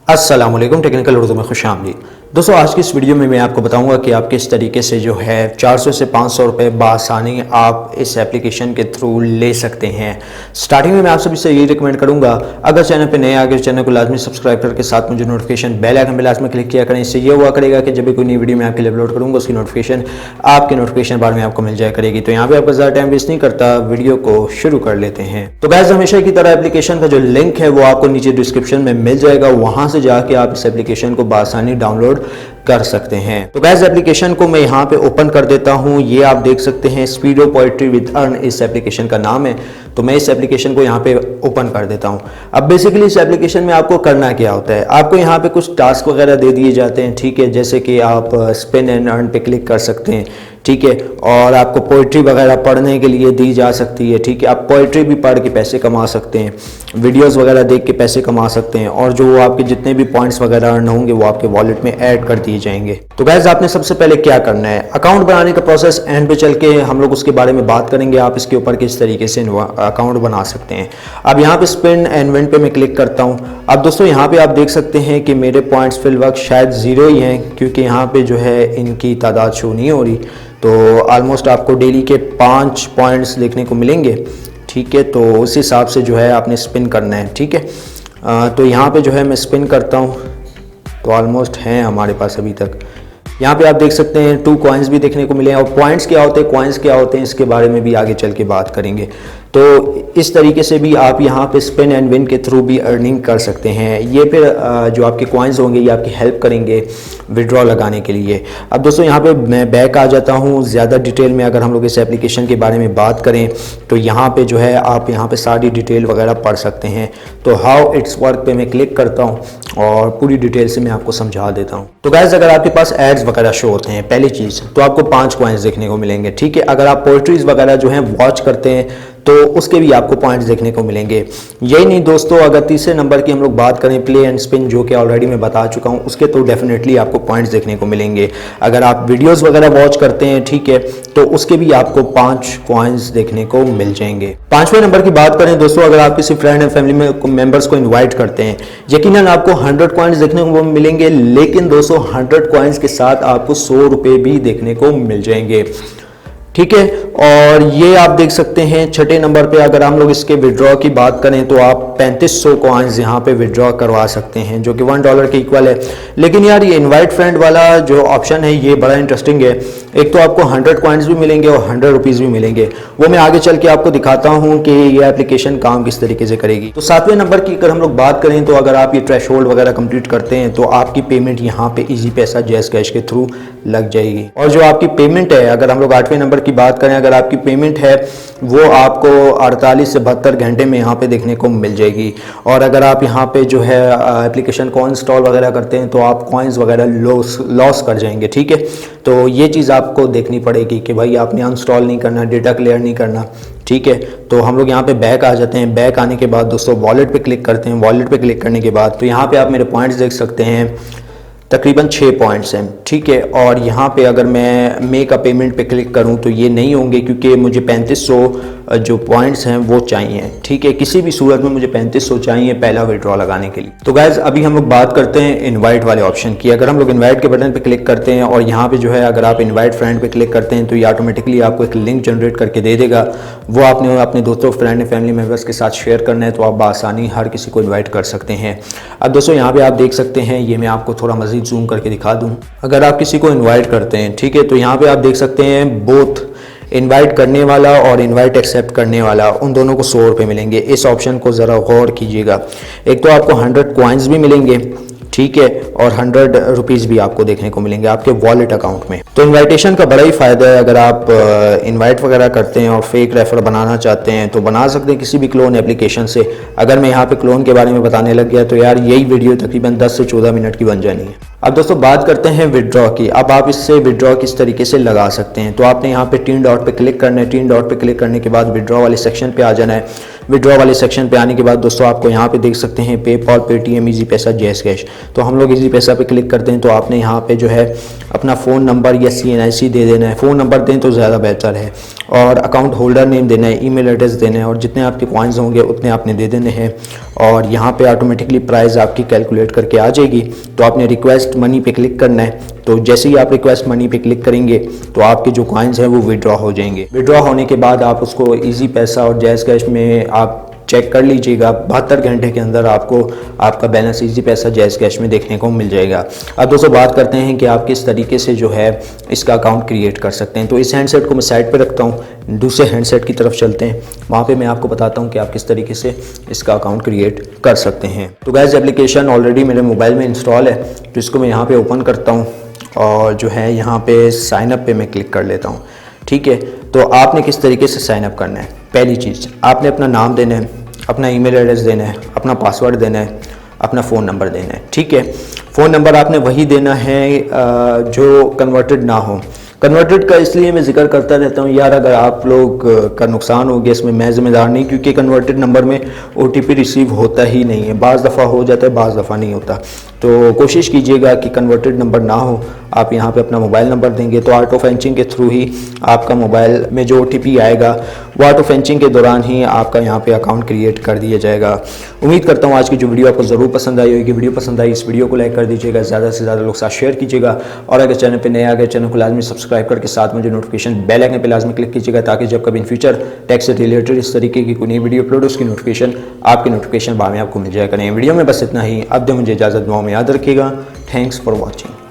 अस्सलाम वालेकुम, टेक्निकल उर्दू में खुशामदीद। दोस्तों, आज की इस वीडियो में मैं आपको बताऊंगा कि आप किस तरीके से जो है 400 से 500 रुपये बआसानी आप इस एप्लीकेशन के थ्रू ले सकते हैं। स्टार्टिंग में मैं आप सभी से यही रिकमेंड करूंगा, अगर चैनल पे नए आगे चैनल को लाजमी सब्सक्राइब करके साथ मुझे नोटिफिकेशन बेल आइकन पे लाजमी क्लिक किया करें। इससे ये हुआ करेगा कि जब भी कोई नई वीडियो मैं आपके लिए अपलोड करूँगा उसकी नोटिफिकेशन आपके नोटिफिकेशन बार में आपको मिल जाया करेगी। तो यहाँ पर आपका ज़्यादा टाइम वेस्ट नहीं करता, वीडियो को शुरू कर लेते हैं। तो गाइस, हमेशा की तरह एप्लीकेशन का जो लिंक है वो आपको नीचे डिस्क्रिप्शन में मिल जाएगा, वहाँ से जाके आप इस एप्लीकेशन को बआसानी डाउनलोड कर सकते हैं। तो गैस, एप्लीकेशन को मैं यहाँ पे ओपन कर देता हूँ। ये आप देख सकते हैं, स्पीडो पोएट्री विद अर्न इस एप्लीकेशन का नाम है। तो मैं इस एप्लीकेशन को यहाँ पे ओपन कर देता हूँ। अब बेसिकली इस एप्लीकेशन में आपको करना क्या होता है, आपको यहाँ पे कुछ टास्क वगैरह दे दिए जाते हैं, ठीक है। जैसे कि आप स्पिन एंड अर्न पे क्लिक कर सकते हैं, ठीक है। और आपको पोइट्री वगैरह पढ़ने के लिए दी जा सकती है, ठीक है। आप पोइट्री भी पढ़ के पैसे कमा सकते हैं, वीडियोस वगैरह देख के पैसे कमा सकते हैं, और जो आपके जितने भी पॉइंट्स वगैरह अर्न होंगे वो आपके वॉलेट में ऐड कर दिए जाएंगे। तो गाइस, आपने सबसे पहले क्या करना है, अकाउंट बनाने का प्रोसेस एंड पे चल के हम लोग उसके बारे में बात करेंगे। आप इसके ऊपर किस तरीके से अकाउंट बना सकते हैं। अब यहाँ पे स्पिन एंड विन पे मैं क्लिक करता हूँ। अब दोस्तों, यहाँ पे आप देख सकते हैं कि मेरे पॉइंट्स फिल वक्त शायद 0 ही हैं, क्योंकि यहाँ पे जो है इनकी तादाद शो नहीं हो रही। तो ऑलमोस्ट आपको डेली के 5 पॉइंट्स देखने को मिलेंगे, ठीक है। तो उस हिसाब से जो है आपने स्पिन करना है, ठीक है। तो यहाँ पे जो है मैं स्पिन करता हूँ, तो ऑलमोस्ट हैं हमारे पास अभी तक। यहाँ पे आप देख सकते हैं 2 कॉइन्स भी देखने को मिले हैं। और पॉइंट्स क्या होते हैं, कॉइन्स क्या होते हैं, इसके बारे में भी आगे चल के बात करेंगे। तो इस तरीके से भी आप यहाँ पे स्पिन एंड विन के थ्रू भी अर्निंग कर सकते हैं। ये फिर जो आपके कॉइन्स होंगे ये आपकी हेल्प करेंगे विड्रॉ लगाने के लिए। अब दोस्तों, यहाँ पे मैं बैक आ जाता हूँ। ज़्यादा डिटेल में अगर हम लोग इस एप्लीकेशन के बारे में बात करें तो यहाँ पे जो है आप यहाँ पे सारी डिटेल वगैरह पढ़ सकते हैं। तो हाउ इट्स वर्क पे मैं क्लिक करता हूँ और पूरी डिटेल से मैं आपको समझा देता हूँ। तो गाइस, अगर आपके पास एड्स वगैरह शो होते हैं, पहली चीज़ तो आपको 5 कॉइन्स देखने को मिलेंगे, ठीक है। अगर आप पोएट्रीज वगैरह जो हैं वॉच करते हैं तो उसके भी आपको पॉइंट्स देखने को मिलेंगे। यही नहीं दोस्तों, अगर तीसरे नंबर की हम लोग बात करें, प्ले एंड स्पिन, जो कि ऑलरेडी मैं बता चुका हूं, उसके तो डेफिनेटली आपको पॉइंट्स देखने को मिलेंगे। अगर आप वीडियोस वगैरह वॉच करते हैं, ठीक है, तो उसके भी आपको 5 कॉइन्स देखने को मिल जाएंगे। 5वें नंबर की बात करें दोस्तों, अगर आप किसी फ्रेंड एंड फैमिली में मेंबर्स को इन्वाइट करते हैं, यकीनन आपको 100 कॉइन्स देखने को मिलेंगे। लेकिन दोस्तों, 100 कॉइन्स के साथ आपको 100 रुपये भी देखने को मिल जाएंगे, ठीक है। और ये आप देख सकते हैं 6ठे नंबर पे, अगर हम लोग इसके विड्रॉ की बात करें तो आप 3500 कॉइन्स यहाँ पे विड्रॉ करवा सकते हैं, जो कि $1 के इक्वल है। लेकिन यार, ये इनवाइट फ्रेंड वाला जो ऑप्शन है ये बड़ा इंटरेस्टिंग है। एक तो आपको 100 कॉइन्स भी मिलेंगे और 100 रुपीज़ भी मिलेंगे। वो मैं आगे चल के आपको दिखाता हूँ कि ये एप्लीकेशन काम किस तरीके से करेगी। तो 7वें नंबर की अगर हम लोग बात करें तो अगर आप ये थ्रेशोल्ड वगैरह कंप्लीट करते हैं तो आपकी पेमेंट यहाँ पे ईजी पैसा जैज़ कैश के थ्रू लग जाएगी। और जो आपकी पेमेंट है, अगर हम लोग 8वें नंबर की बात करें, अगर आपकी पेमेंट है वो आपको 48 से 72 घंटे में यहाँ पे देखने को मिल जाएगी। और अगर आप यहाँ पे जो है एप्लीकेशन को इंस्टॉल वगैरह करते हैं तो आप कॉइन्स वगैरह लॉस कर जाएंगे, ठीक है। तो ये चीज़ आपको देखनी पड़ेगी कि भाई आपने अनस्टॉल नहीं करना, डेटा क्लियर नहीं करना, ठीक है। तो हम लोग यहाँ पे बैक आ जाते हैं। बैक आने के बाद दोस्तों वॉलेट पे क्लिक करते हैं। वॉलेट पे क्लिक करने के बाद तो यहाँ पे आप मेरे पॉइंट्स देख सकते हैं, तकरीबन 6 पॉइंट्स हैं, ठीक है। और यहाँ पे अगर मैं मेक अ पेमेंट पे क्लिक करूँ तो ये नहीं होंगे, क्योंकि मुझे 3500 जो पॉइंट्स हैं वो चाहिए, ठीक है। किसी भी सूरत में मुझे 3500 चाहिए पहला विड्रॉ लगाने के लिए। तो गाइज, अभी हम लोग बात करते हैं इनवाइट वाले ऑप्शन की। अगर हम लोग इनवाइट के बटन पे क्लिक करते हैं और यहाँ पे जो है अगर आप इनवाइट फ्रेंड पे क्लिक करते हैं तो ये ऑटोमेटिकली आपको एक लिंक जनरेट करके दे देगा। वो आपने अपने दोस्तों, फ्रेंड, फैमिली मेम्बर्स के साथ शेयर करना है, तो आप बआसानी हर किसी को इन्वाइट कर सकते हैं। अब दोस्तों, यहाँ पे आप देख सकते हैं, ये मैं आपको थोड़ा मजीद जूम करके दिखा दूँ। अगर आप किसी को इन्वाइट करते हैं, ठीक है, तो यहाँ पे आप देख सकते हैं बोथ इनवाइट करने वाला और इनवाइट एक्सेप्ट करने वाला, उन दोनों को 100 रुपये मिलेंगे। इस ऑप्शन को ज़रा गौर कीजिएगा। एक तो आपको 100 कॉइन्स भी मिलेंगे, ठीक है, और 100 रुपीज़ भी आपको देखने को मिलेंगे आपके वॉलेट अकाउंट में। तो इनवाइटेशन का बड़ा ही फ़ायदा है। अगर आप इनवाइट वगैरह करते हैं और फेक रेफर बनाना चाहते हैं तो बना सकते हैं किसी भी क्लोन एप्लीकेशन से। अगर मैं यहाँ पे क्लोन के बारे में बताने लग गया तो यार यही वीडियो तकरीबन 10 से 14 मिनट की बन जानी है। अब दोस्तों, बात करते हैं विड्रॉ की। अब आप इससे विड्रॉ किस तरीके से लगा सकते हैं। तो आपने यहाँ पे 3 डॉट पे क्लिक करना है। 3 डॉट पे क्लिक करने के बाद विड्रॉ वाले सेक्शन पे आ जाना है। विड्रॉ वाले सेक्शन पे आने के बाद दोस्तों आपको यहाँ पे देख सकते हैं पेपॉल, पेटीएम, इजी पैसा, जैज़ कैश। तो हम लोग इजी पैसा पे क्लिक करते हैं तो आपने यहाँ पे जो है अपना फ़ोन नंबर या CNIC दे देना है। फ़ोन नंबर दें तो ज़्यादा बेहतर है। और अकाउंट होल्डर नेम देना है, ईमेल एड्रेस देना है और जितने आपके कॉइन्स होंगे उतने आपने दे देने हैं। और यहाँ पे ऑटोमेटिकली प्राइस आपकी कैलकुलेट करके आ जाएगी। तो आपने रिक्वेस्ट मनी पे क्लिक करना है। तो जैसे ही आप रिक्वेस्ट मनी पे क्लिक करेंगे तो आपके जो कॉइन्स हैं वो विड्रॉ हो जाएंगे। विड्रॉ होने के बाद आप उसको इजी पैसा और जैज़ कैश में आप चेक कर लीजिएगा। 72 घंटे के अंदर आपको आपका बैलेंस इजी पैसा जैज़ कैश में देखने को मिल जाएगा। अब दोस्तों बात करते हैं कि आप किस तरीके से जो है इसका अकाउंट क्रिएट कर सकते हैं। तो इस हैंडसेट को मैं साइड पे रखता हूँ, दूसरे हैंडसेट की तरफ चलते हैं, वहाँ पे मैं आपको बताता हूँ कि आप किस तरीके से इसका अकाउंट क्रिएट कर सकते हैं। तो गाइस एप्लीकेशन ऑलरेडी मेरे मोबाइल में इंस्टॉल है, तो इसको मैं यहाँ पर ओपन करता हूँ और जो है यहाँ पे साइन अप पे मैं क्लिक कर लेता हूँ। ठीक है, तो आपने किस तरीके से साइन अप करना है। पहली चीज़, आपने अपना नाम देना है, अपना ईमेल एड्रेस देना है, अपना पासवर्ड देना है, अपना फ़ोन नंबर देना है। ठीक है, फ़ोन नंबर आपने वही देना है जो कन्वर्टेड ना हो। कन्वर्टेड का इसलिए मैं जिक्र करता रहता हूँ यार, अगर आप लोग का नुकसान हो गया इसमें मैं ज़िम्मेदार नहीं, क्योंकि कन्वर्टेड नंबर में OTP रिसीव होता ही नहीं है। बाज़ दफ़ा हो जाता है, बाज़ दफ़ा नहीं होता। तो कोशिश कीजिएगा कि कन्वर्टेड नंबर ना हो। आप यहाँ पे अपना मोबाइल नंबर देंगे तो ऑटो फेंचिंग के थ्रू ही आपका मोबाइल में जो OTP आएगा वो ऑटो फेंचिंग के दौरान ही आपका यहाँ पे अकाउंट क्रिएट कर दिया जाएगा। उम्मीद करता हूँ आज की जो वीडियो आपको ज़रूर पसंद आई होगी। वीडियो पसंद आई इस वीडियो को लाइक कर दीजिएगा, ज़्यादा से ज़्यादा लोग साथ शेयर कीजिएगा और अगर चैनल पर नए आ गए चैनल को लाजमी सब्सक्राइब करके साथ में जो नोटिफिकेशन बेल आइकन पर लाजमी क्लिक कीजिएगा, ताकि जब कभी इन फ्यूचर टैक्स से रिलेटेड इस तरीके की कोई नई वीडियो अपलोड उसकी नोटिफिकेशन आपकी नोटिफिकेशन बार में आपको मिल जाएगा। नई वीडियो में बस इतना ही। अब दे मुझे इजाज़त, दुआ में याद रखिएगा। Thanks for watching.